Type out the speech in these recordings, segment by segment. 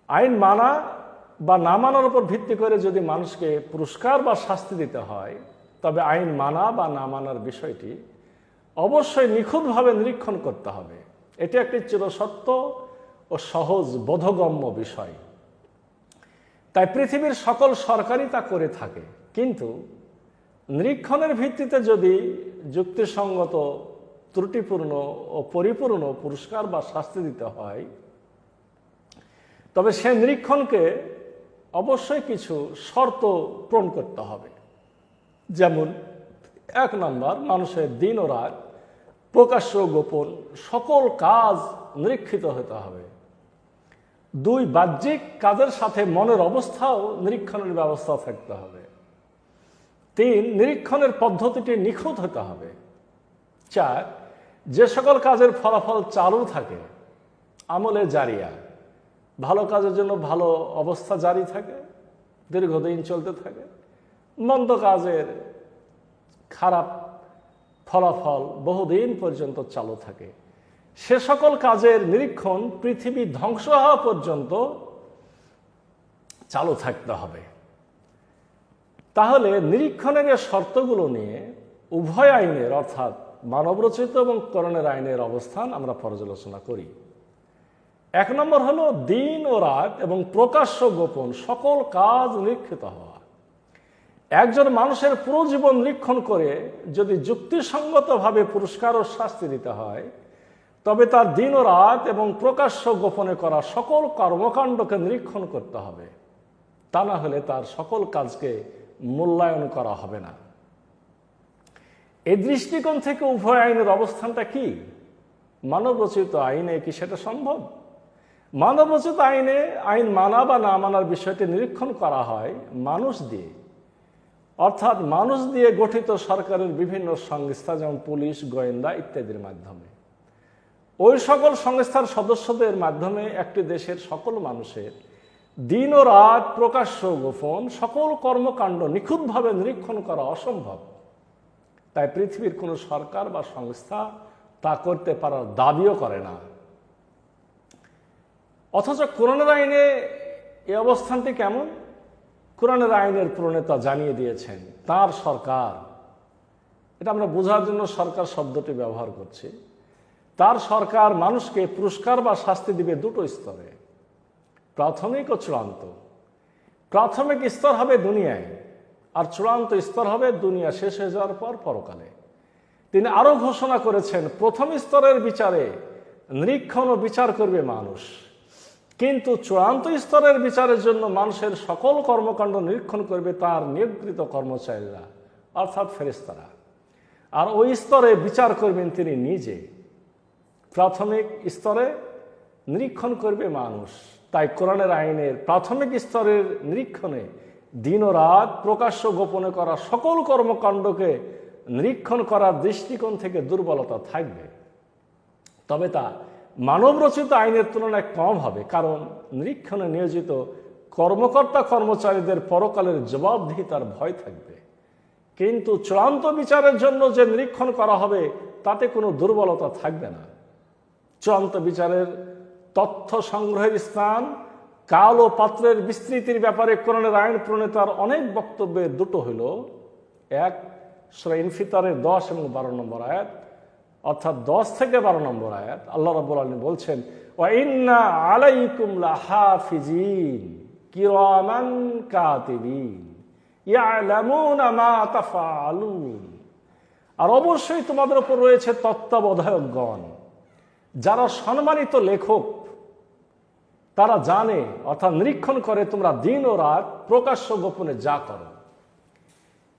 আইন মানা বা না মানার উপর ভিত্তি করে যদি মানুষকে পুরস্কার বা শাস্তি দিতে হয়, তবে আইন মানা বা না মানার বিষয়টি অবশ্যই নিখুঁতভাবে নিরীক্ষণ করতে হবে। এটি একটি চিরসত্য ও সহজ বোধগম্য বিষয়। তাই পৃথিবীর সকল সরকারই তা করে থাকে। কিন্তু নিরীক্ষণের ভিত্তিতে যদি যুক্তিসঙ্গত, ত্রুটিপূর্ণ ও পরিপূর্ণ পুরস্কার বা শাস্তি দিতে হয়, তবে সে নিরীক্ষণকে অবশ্যই কিছু শর্ত পূরণ করতে হবে। যেমন 1 নম্বর, মানুষের দিন ও রাত, প্রকাশ্য গোপন সকল কাজ নিরীক্ষিত হতে হবে। 2, বাহ্যিক কাজের সাথে মনের অবস্থাও নিরীক্ষণের ব্যবস্থা থাকতে হবে। 3, নিরীক্ষণের পদ্ধতিটি নিখুঁত হতে হবে। 4, যে সকল কাজের ফলাফল চালু থাকে, আমলে জারিয়া, ভালো কাজের জন্য ভালো অবস্থা জারি থাকে, দীর্ঘদিন চলতে থাকে, মন্দ কাজের খারাপ ফলাফল বহুদিন পর্যন্ত চালু থাকে, সে সকল কাজের নিরীক্ষণ পৃথিবী ধ্বংস হওয়া পর্যন্ত চালু থাকতে হবে। তাহলে নিরীক্ষণের এই শর্তগুলো নিয়ে উভয় আইনের, অর্থাৎ মানবরচিত এবং কোরআনের আইনের অবস্থান আমরা পর্যালোচনা করি। 1 নম্বর হলো দিন ও রাত এবং প্রকাশ্য গোপন সকল কাজ নিরীক্ষিত হওয়া। একজন মানুষের পুরো জীবন নিরীক্ষণ করে যদি যুক্তিসঙ্গতভাবে পুরস্কার ও শাস্তি দিতে হয়, তবে তার দিন ও রাত এবং প্রকাশ্য গোপনে করা সকল কর্মকাণ্ডকে নিরীক্ষণ করতে হবে। তা না হলে তার সকল কাজকে মূল্যায়ন করা হবে না। এই দৃষ্টিকোণ থেকে উভয় আইনের অবস্থানটা কি? মানবরচিত আইনে কি সেটা সম্ভব? মানবরচিত আইনে আইন মানা বা না মানার বিষয়টি নিরীক্ষণ করা হয় মানুষ দিয়ে, অর্থাৎ মানুষ দিয়ে গঠিত সরকারের বিভিন্ন সংস্থা, যেমন পুলিশ, গোয়েন্দা ইত্যাদির মাধ্যমে। ওই সকল সংস্থার সদস্যদের মাধ্যমে একটি দেশের সকল মানুষের দিন ও রাত, প্রকাশ্য গোপন সকল কর্মকাণ্ড নিখুঁতভাবে নিরীক্ষণ করা অসম্ভব। তাই পৃথিবীর কোনো সরকার বা সংস্থা তা করতে পারার দাবিও করে না। অথচ কোরআনের আইনে এই অবস্থানটি কেমন? কোরআনের আইনের প্রণেতা জানিয়ে দিয়েছেন তার সরকার, এটা আমরা বোঝার জন্য সরকার শব্দটি ব্যবহার করছি, তার সরকার মানুষকে পুরস্কার বা শাস্তি দিবে 2টো স্তরে, প্রাথমিক ও চূড়ান্ত। প্রাথমিক স্তর হবে দুনিয়ায়, আর চূড়ান্ত স্তর হবে দুনিয়া শেষ হয়ে যাওয়ার পর পরকালে। তিনি আরো ঘোষণা করেছেন প্রথম স্তরের বিচারে নিরীক্ষণ ও বিচার করবে মানুষ, কিন্তু চূড়ান্ত স্তরের বিচারের জন্য মানুষের সকল কর্মকাণ্ড নিরীক্ষণ করবে তার নিয়োগকৃত কর্মচারীরা, অর্থাৎ ফেরেশতারা। আর ওই স্তরে বিচার করবেন তিনি নিজে। প্রাথমিক স্তরে নিরীক্ষণ করবে মানুষ। তাই কোরআনের আইনের প্রাথমিক স্তরের নিরীক্ষণে দিন ও রাত, প্রকাশ্য গোপনে করা সকল কর্মকাণ্ডকে নিরীক্ষণ করার দৃষ্টিকোণ থেকে দুর্বলতা থাকবে। তবে তা মানবরচিত আইনের তুলনায় কম হবে, কারণ নিরীক্ষণে নিয়োজিত কর্মকর্তা কর্মচারীদের পরকালের জবাবদিহিতার ভয় থাকবে। কিন্তু চূড়ান্ত বিচারের জন্য যে নিরীক্ষণ করা হবে তাতে কোনো দুর্বলতা থাকবে না। চূড়ান্ত বিচারের তথ্য সংগ্রহের স্থান, কাল ও পাত্রের বিস্তৃতির ব্যাপারে কোরআনের আইন প্রণেতার অনেক বক্তব্যের 2টো হল, 1 সূরা ইনফিতারের 10 এবং 12 নম্বর আয়াত, অর্থাৎ 10 থেকে 12 নম্বর আয়াত। আল্লাহ রাব্বুল আলামিন বলছেন, ওয়া ইন্না আলাইকুম লাহাফিজিন কিরামান কাতিবিন ইয়ালামুনা মা তাফআলুন। আর অবশ্যই তোমাদের উপর রয়েছে তত্ত্বাবধায়কগণ, যারা সম্মানিত লেখক, তারা জানে, অর্থাৎ নিরীক্ষণ করে তোমরা দিন ও রাত, প্রকাশ্য গোপনে যা করো।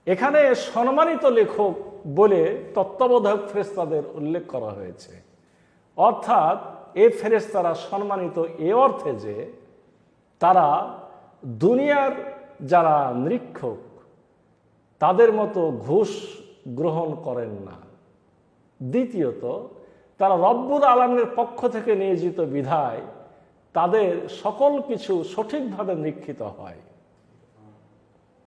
এখানে সম্মানিত লেখক বলে তত্ত্বাবধায়ক ফেরেশতাদের উল্লেখ করা হয়েছে, অর্থাৎ এই ফেরেশতারা সম্মানিত এ অর্থে যে তারা দুনিয়ার যারা নিরীক্ষক তাদের মতো ঘুষ গ্রহণ করেন না। দ্বিতীয়ত, তারা রব্বুল আলামিনের পক্ষ থেকে নিয়োজিত বিধায় তাদের সকল কিছু সঠিকভাবে নিরীক্ষিত হয়।